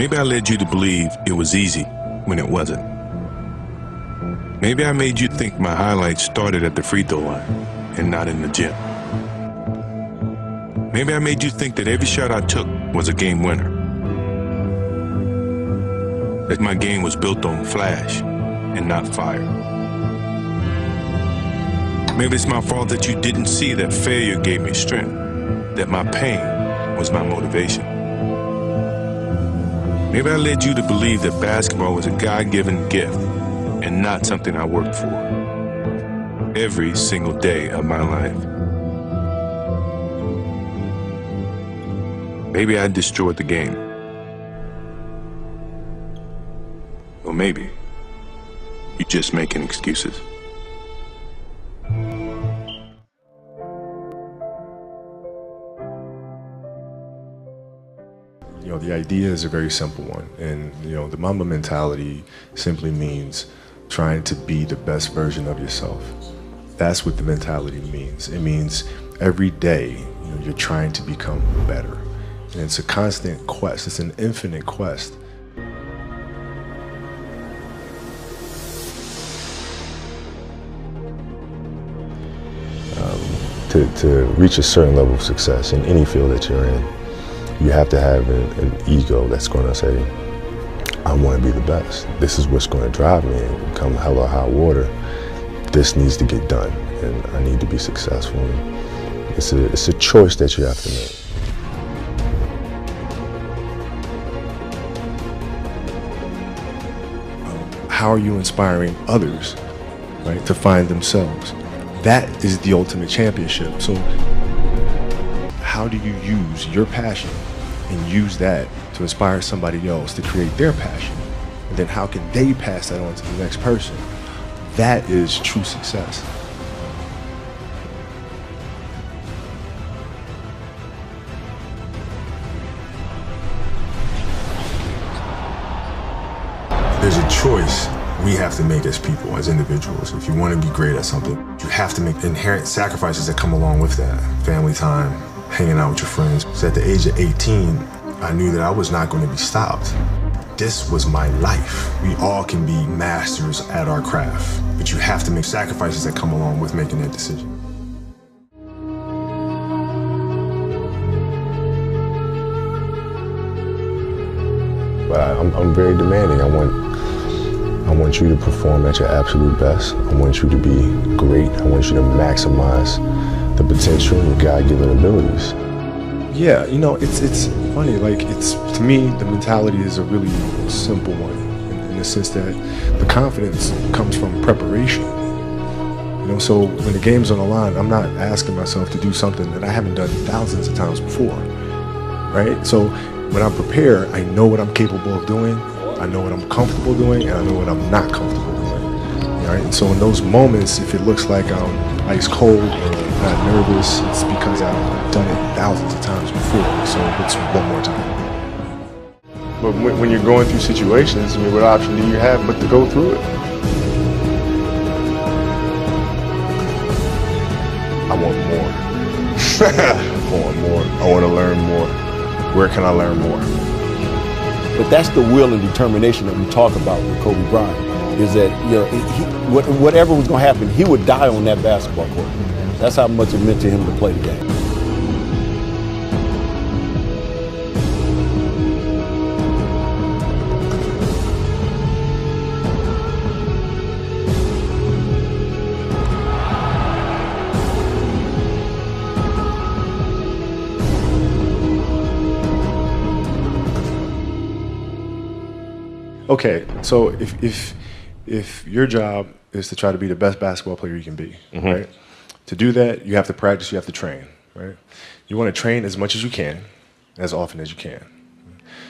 Maybe I led you to believe it was easy when it wasn't. Maybe I made you think my highlights started at the free throw line and not in the gym. Maybe I made you think that every shot I took was a game winner. That my game was built on flash and not fire. Maybe it's my fault that you didn't see that failure gave me strength, that my pain was my motivation. Maybe I led you to believe that basketball was a God-given gift and not something I worked for every single day of my life. Maybe I destroyed the game. Or maybe you're just making excuses. You know, the idea is a very simple one, and you know, the Mamba mentality simply means trying to be the best version of yourself. That's what the mentality means. It means every day, you know, you're trying to become better. And it's a constant quest. It's an infinite quest. To reach a certain level of success in any field that you're in, you have to have an ego that's going to say, I want to be the best. This is what's going to drive me, and come hell or high water, this needs to get done, and I need to be successful. It's a choice that you have to make. How are you inspiring others, right, to find themselves? That is the ultimate championship. So how do you use your passion and use that to inspire somebody else to create their passion? And then how can they pass that on to the next person? That is true success. There's a choice we have to make as people, as individuals. If you want to be great at something, you have to make inherent sacrifices that come along with that. Family time, hanging out with your friends. So at the age of 18, I knew that I was not going to be stopped. This was my life. We all can be masters at our craft, but you have to make sacrifices that come along with making that decision. But I'm very demanding. I want you to perform at your absolute best. I want you to be great. I want you to maximize the potential and your God-given abilities. Yeah, you know, it's funny. Like, to me, the mentality is a really simple one, in the sense that the confidence comes from preparation. You know, so when the game's on the line, I'm not asking myself to do something that I haven't done thousands of times before, right? So when I'm prepared, I know what I'm capable of doing, I know what I'm comfortable doing, and I know what I'm not comfortable doing. Right? And so in those moments, if it looks like I'm ice cold or not nervous, it's because I've done it thousands of times before, so it's one more time. But when you're going through situations, I mean, what option do you have but to go through it? I want more. I want more. I want to learn more. Where can I learn more? But that's the will and determination that we talk about with Kobe Bryant, is that, you know, whatever was going to happen, he would die on that basketball court. That's how much it meant to him to play the game. Okay, so if your job is to try to be the best basketball player you can be, right? To do that, you have to practice, you have to train, right? You want to train as much as you can, as often as you can.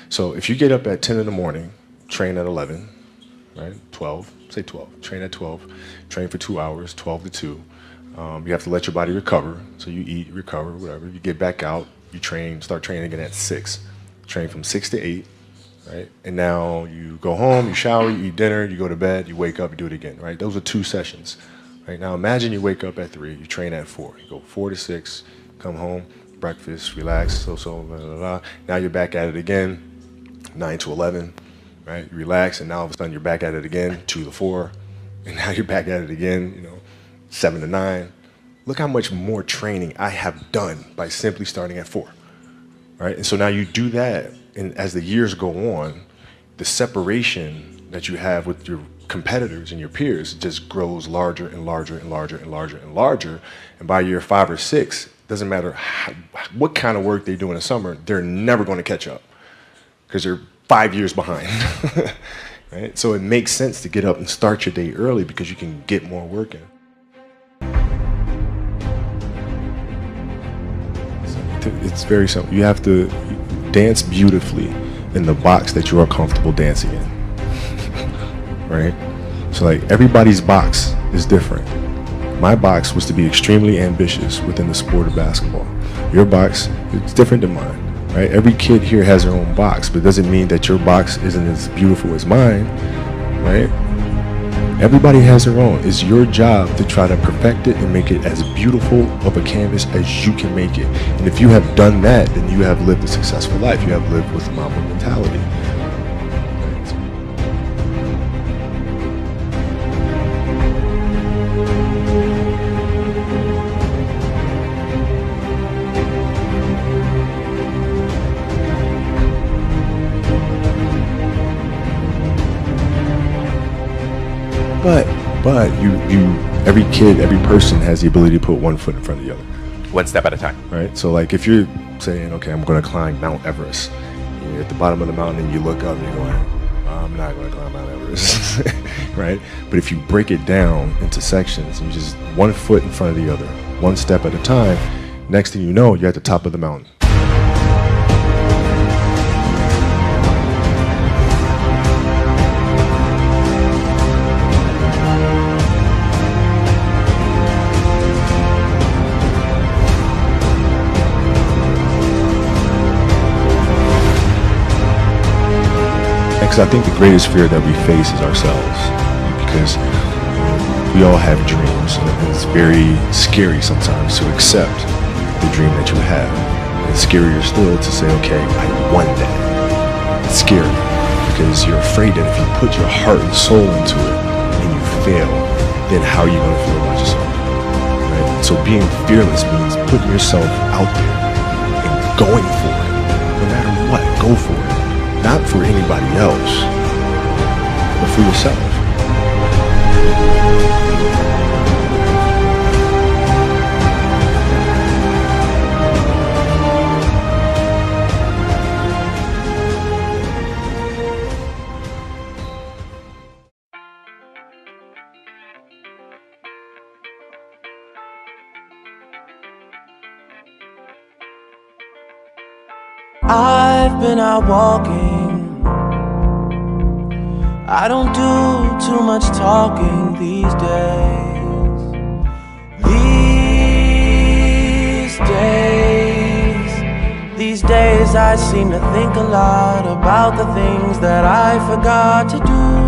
So if you get up at 10 in the morning, train at 11, right? 12, say 12, train at 12, train for 2 hours, 12 to 2. You have to let your body recover, so you eat, recover, whatever. You get back out, you train, start training again at 6. Train from 6 to 8. Right? And now you go home, you shower, you eat dinner, you go to bed, you wake up, you do it again, right? Those are 2 sessions. Right? Now imagine you wake up at 3, you train at 4, you go 4 to 6, come home, breakfast, relax, blah, blah, blah. Now you're back at it again, 9 to 11, right? You relax, and now all of a sudden you're back at it again, 2 to 4, and now you're back at it again, 7 to 9. Look how much more training I have done by simply starting at 4, right? And so now you do that, and as the years go on, the separation that you have with your competitors and your peers just grows larger and larger and larger and larger and larger. And by year 5 or 6, doesn't matter what kind of work they do in the summer, they're never going to catch up because they're 5 years behind. Right? So it makes sense to get up and start your day early because you can get more work in. It's very simple. You have to dance beautifully in the box that you are comfortable dancing in. Right? So like everybody's box is different. My box was to be extremely ambitious within the sport of basketball. Your box is different than mine, right? Every kid here has their own box, but it doesn't mean that your box isn't as beautiful as mine, right? Everybody has their own. It's your job to try to perfect it and make it as beautiful of a canvas as you can make it. And if you have done that, then you have lived a successful life. You have lived with a Mamba mentality. But every kid, every person has the ability to put one foot in front of the other. One step at a time. Right? So like if you're saying, okay, I'm going to climb Mount Everest, you're at the bottom of the mountain and you look up and you're going, I'm not going to climb Mount Everest. Right? But if you break it down into sections and you just one foot in front of the other, one step at a time, next thing you know, you're at the top of the mountain. Because I think the greatest fear that we face is ourselves, because we all have dreams, and it's very scary sometimes to accept the dream that you have. And it's scarier still to say, okay, I won that. It's scary because you're afraid that if you put your heart and soul into it and you fail, then how are you going to feel about yourself? Right? So being fearless means putting yourself out there and going for it. No matter what, go for it. Not for anybody else, but for yourself. I've been out walking. I don't do too much talking these days. These days I seem to think a lot about the things that I forgot to do.